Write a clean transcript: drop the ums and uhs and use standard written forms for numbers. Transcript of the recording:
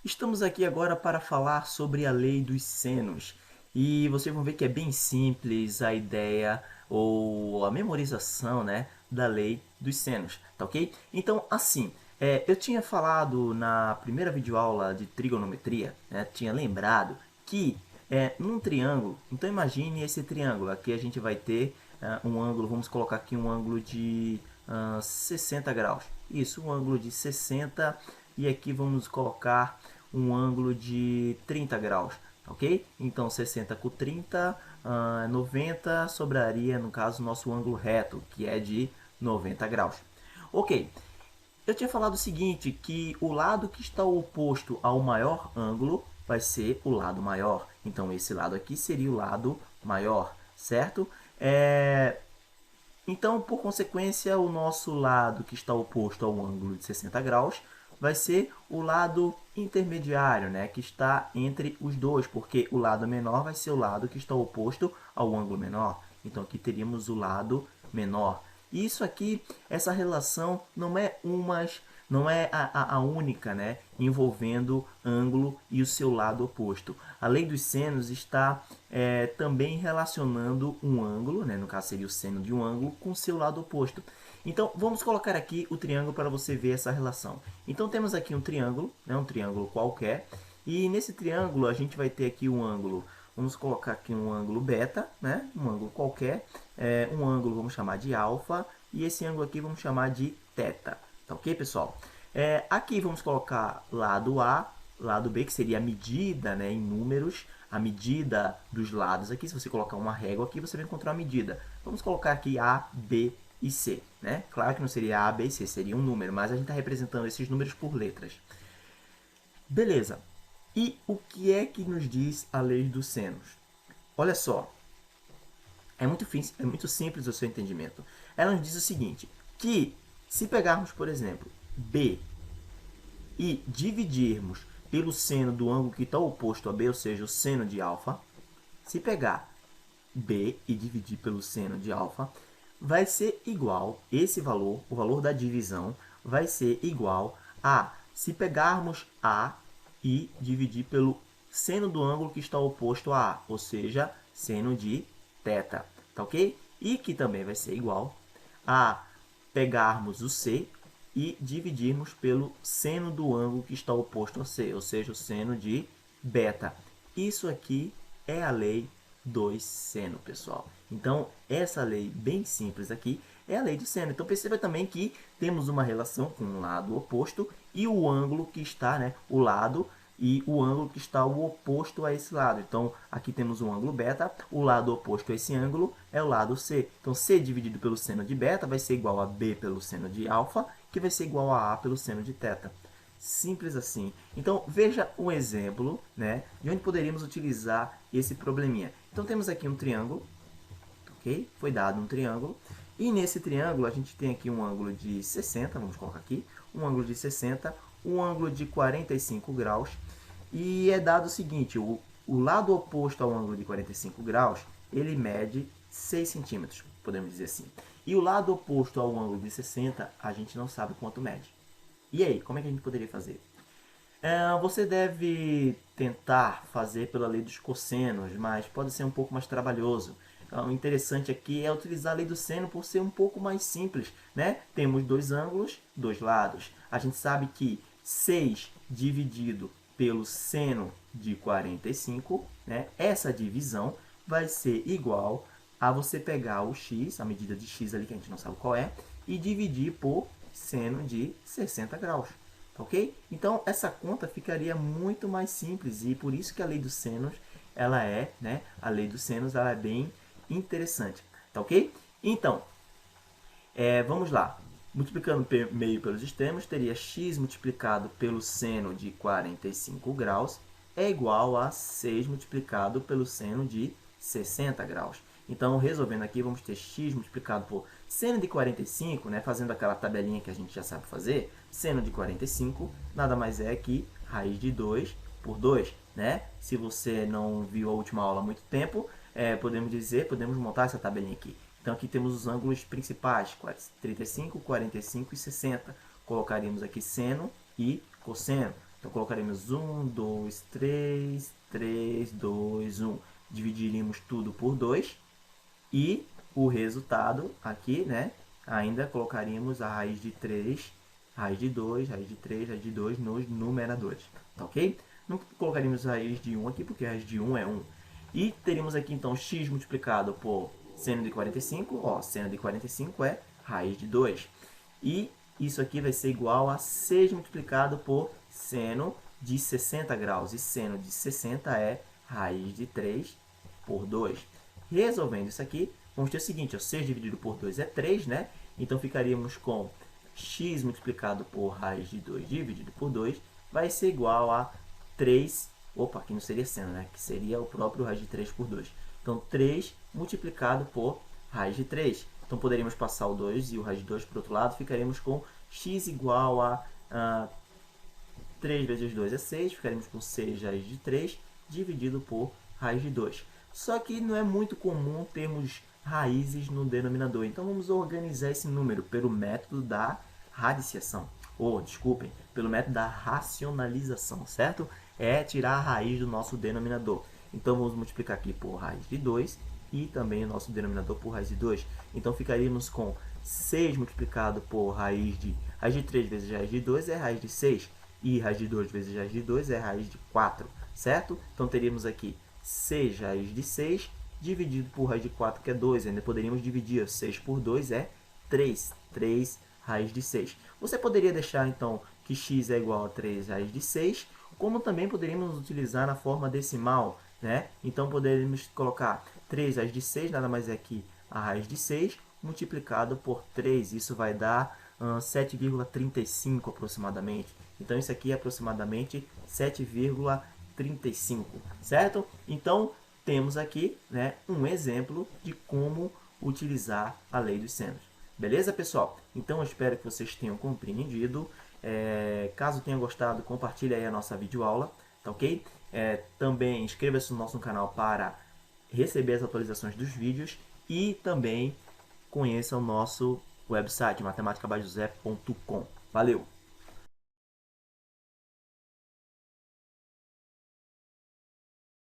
Estamos aqui agora para falar sobre a lei dos senos. E vocês vão ver que é bem simples a ideia ou a memorização, né, da lei dos senos, tá ok? Então, assim, eu tinha falado na primeira videoaula de trigonometria, né, tinha lembrado que num triângulo, então imagine esse triângulo, aqui a gente vai ter um ângulo, vamos colocar aqui um ângulo de 60 graus. Isso, um ângulo de 60 e aqui vamos colocar um ângulo de 30 graus, ok? Então 60 com 30, 90, sobraria no caso o nosso ângulo reto, que é de 90 graus. Ok, eu tinha falado o seguinte, que o lado que está oposto ao maior ângulo vai ser o lado maior. Então esse lado aqui seria o lado maior, certo? Então, por consequência, o nosso lado que está oposto ao ângulo de 60 graus vai ser o lado intermediário, né, que está entre os dois, porque o lado menor vai ser o lado que está oposto ao ângulo menor. Então, aqui teríamos o lado menor. E isso aqui, essa relação não é a única, né, envolvendo ângulo e o seu lado oposto. A lei dos senos está também relacionando um ângulo, né, no caso seria o seno de um ângulo, com o seu lado oposto. Então, vamos colocar aqui o triângulo para você ver essa relação. Então, temos aqui um triângulo, né, um triângulo qualquer, e nesse triângulo a gente vai ter aqui um ângulo, vamos colocar aqui um ângulo beta, né, um ângulo qualquer, um ângulo vamos chamar de alfa, e esse ângulo aqui vamos chamar de θ. Tá ok, pessoal? Aqui vamos colocar lado A, lado B, que seria a medida, né, em números, a medida dos lados aqui. Se você colocar uma régua aqui, você vai encontrar a medida. Vamos colocar aqui A, B e C, né? Claro que não seria A, B e C, seria um número, mas a gente está representando esses números por letras. Beleza. E o que é que nos diz a lei dos senos? Olha só, é muito simples o seu entendimento. Ela nos diz o seguinte, que se pegarmos, por exemplo, B e dividirmos pelo seno do ângulo que está oposto a B, ou seja, o seno de alfa, se pegar B e dividir pelo seno de alfa, vai ser igual, esse valor, o valor da divisão, vai ser igual a, se pegarmos A e dividir pelo seno do ângulo que está oposto a A, ou seja, seno de θ, tá ok? E que também vai ser igual a pegarmos o C e dividirmos pelo seno do ângulo que está oposto a C, ou seja, o seno de beta. Isso aqui é a lei dos seno, pessoal. Então, essa lei bem simples aqui é a lei do seno. Então, perceba também que temos uma relação com o lado oposto e o ângulo que está, né, o lado e o ângulo que está o oposto a esse lado. Então, aqui temos um ângulo beta, o lado oposto a esse ângulo é o lado C. Então, C dividido pelo seno de beta vai ser igual a B pelo seno de alfa, que vai ser igual a pelo seno de θ. Simples assim. Então, veja um exemplo, né, de onde poderíamos utilizar esse probleminha. Então, temos aqui um triângulo, ok? Foi dado um triângulo. E nesse triângulo, a gente tem aqui um ângulo de 60, vamos colocar aqui, um ângulo de 60, um ângulo de 45 graus. E é dado o seguinte, o lado oposto ao ângulo de 45 graus, ele mede 6 centímetros, podemos dizer assim. E o lado oposto ao ângulo de 60, a gente não sabe quanto mede. E aí, como é que a gente poderia fazer? Você deve tentar fazer pela lei dos cossenos, mas pode ser um pouco mais trabalhoso. O interessante aqui é utilizar a lei do seno por ser um pouco mais simples, né? Temos dois ângulos, dois lados. A gente sabe que 6 dividido pelo seno de 45, né? Essa divisão vai ser igual a você pegar o x, a medida de x ali que a gente não sabe qual é, e dividir por seno de 60 graus. Ok? Então, essa conta ficaria muito mais simples e por isso que a lei dos senos, ela é, né? A lei dos senos, ela é bem interessante. Tá ok? Então, vamos lá. Multiplicando meio pelos extremos, teria x multiplicado pelo seno de 45 graus é igual a 6 multiplicado pelo seno de 60 graus. Então, resolvendo aqui, vamos ter x multiplicado por seno de 45, né, fazendo aquela tabelinha que a gente já sabe fazer. Seno de 45 nada mais é que raiz de 2 por 2. Né? Se você não viu a última aula há muito tempo, podemos montar essa tabelinha aqui. Então, aqui temos os ângulos principais, 35, 45 e 60. Colocaríamos aqui seno e cosseno. Então, colocaremos 1, 2, 3, 3, 2, 1. Dividiríamos tudo por 2 e o resultado aqui, né? Ainda colocaríamos a raiz de 3, raiz de 2, raiz de 3, raiz de 2 nos numeradores, tá ok? Não colocaríamos raiz de 1 aqui, porque a raiz de 1 é 1. E teríamos aqui, então, x multiplicado por seno de 45. Ó, seno de 45 é raiz de 2. E isso aqui vai ser igual a 6 multiplicado por seno de 60 graus. E seno de 60 é raiz de 3 por 2. Resolvendo isso aqui, vamos ter o seguinte, ó, 6 dividido por 2 é 3, né? Então, ficaríamos com x multiplicado por raiz de 2 dividido por 2 vai ser igual a 3, opa, aqui não seria seno, né? Que seria o próprio raiz de 3 por 2. Então, 3 multiplicado por raiz de 3. Então, poderíamos passar o 2 e o raiz de 2 para o outro lado. Ficaremos com x igual a 3 vezes 2 é 6. Ficaremos com 6 raiz de 3 dividido por raiz de 2. Só que não é muito comum termos raízes no denominador. Então, vamos organizar esse número pelo método da radiciação. Ou, desculpem, pelo método da racionalização, certo? É tirar a raiz do nosso denominador. Então, vamos multiplicar aqui por raiz de 2 e também o nosso denominador por raiz de 2. Então, ficaríamos com 6 multiplicado por raiz de 3 vezes raiz de 2 é raiz de 6. E raiz de 2 vezes raiz de 2 é raiz de 4, certo? Então, teríamos aqui 6 raiz de 6 dividido por raiz de 4, que é 2. Ainda poderíamos dividir 6 por 2, é 3. 3 raiz de 6. Você poderia deixar, então, que x é igual a 3 raiz de 6, como também poderíamos utilizar na forma decimal, né? Então, poderíamos colocar 3 raiz de 6, nada mais é que a raiz de 6, multiplicado por 3. Isso vai dar 7,35 aproximadamente. Então, isso aqui é aproximadamente 7,35, certo? Então, temos aqui, né, um exemplo de como utilizar a lei dos senos. Beleza, pessoal? Então, eu espero que vocês tenham compreendido. Caso tenha gostado, compartilhe aí a nossa videoaula, tá ok? Também inscreva-se no nosso canal para receber as atualizações dos vídeos e também conheça o nosso website, matematicabajosé.com. Valeu!